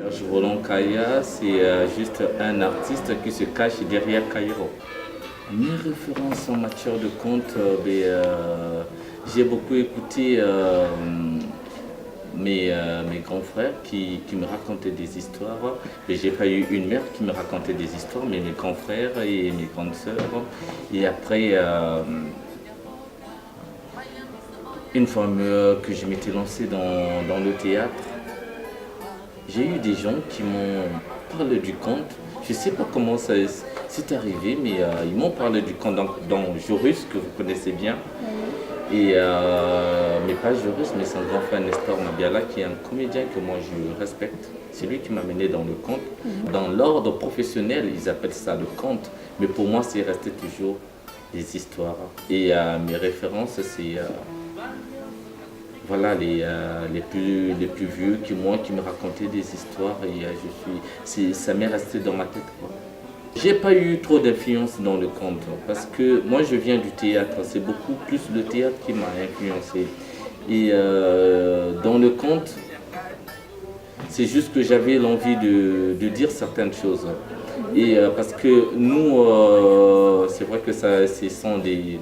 Serge Roland Kaya, c'est juste un artiste qui se cache derrière Cairo. Mes références en matière de conte, j'ai beaucoup écouté mes grands frères qui me racontaient des histoires. Mais j'ai pas eu une mère qui me racontait des histoires, mais mes grands frères et mes grandes sœurs. Et après, une fois que je m'étais lancé dans le théâtre, j'ai eu des gens qui m'ont parlé du conte. Je ne sais pas comment ça s'est arrivé, mais ils m'ont parlé du conte dans Jorus, que vous connaissez bien. Et, mais pas Jorus, mais son grand frère Nestor Mabiala, qui est un comédien que moi je respecte. C'est lui qui m'a mené dans le conte. Dans l'ordre professionnel, ils appellent ça le conte. Mais pour moi, c'est resté toujours des histoires. Et mes références, c'est voilà, les plus vieux qui me racontaient des histoires. Et ça m'est resté dans ma tête, quoi. J'ai pas eu trop d'influence dans le conte parce que moi je viens du théâtre, c'est beaucoup plus le théâtre qui m'a influencé. Et dans le conte, c'est juste que j'avais l'envie de dire certaines choses. Et parce que nous, c'est vrai que ce sont des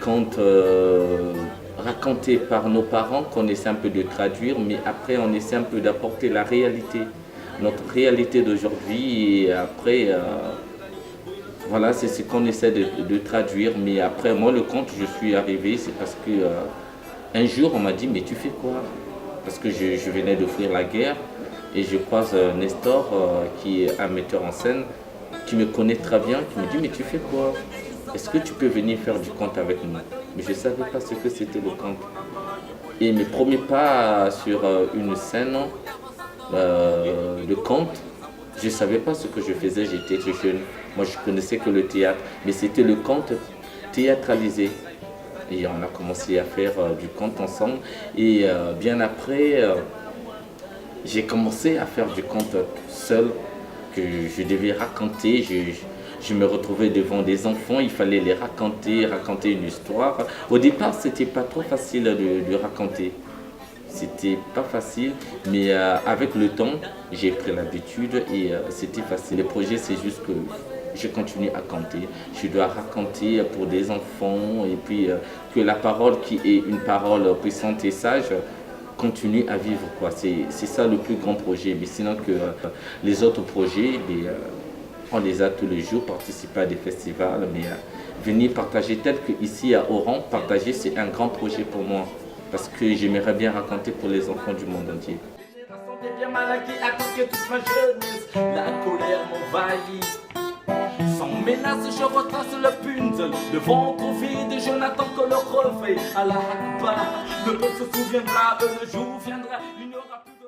contes racontés par nos parents qu'on essaie un peu de traduire, mais après on essaie un peu d'apporter la réalité. Notre réalité d'aujourd'hui et après voilà, c'est ce qu'on essaie de traduire. Mais après moi le conte, je suis arrivé, c'est parce que un jour on m'a dit mais tu fais quoi? Parce que je venais d'offrir La Guerre et je croise Nestor qui est un metteur en scène qui me connaît très bien, qui me dit mais tu fais quoi? Est-ce que tu peux venir faire du conte avec nous? Mais je ne savais pas ce que c'était le conte. Et mes premiers pas sur une scène de conte, je ne savais pas ce que je faisais, j'étais très jeune. Moi je connaissais que le théâtre, mais c'était le conte théâtralisé. Et on a commencé à faire du conte ensemble. Et bien après, j'ai commencé à faire du conte seul, que je devais raconter. Je me retrouvais devant des enfants, il fallait les raconter une histoire. Au départ, c'était pas trop facile de raconter. C'était pas facile, mais avec le temps, j'ai pris l'habitude et c'était facile. Le projet, c'est juste que je continue à compter. Je dois raconter pour des enfants et puis que la parole qui est une parole puissante et sage continue à vivre, quoi. C'est ça le plus grand projet. Mais sinon que les autres projets, on les a tous les jours, participer à des festivals, mais venir partager tel qu'ici à Oran, partager c'est un grand projet pour moi. Parce que j'aimerais bien raconter pour les enfants du monde entier. La colère m'envahit. Sans menace, je retrace le punt. Le ventre vide, je n'attends que le reflet. À la Akbar, le peuple se souviendra, le jour viendra, il n'y aura plus.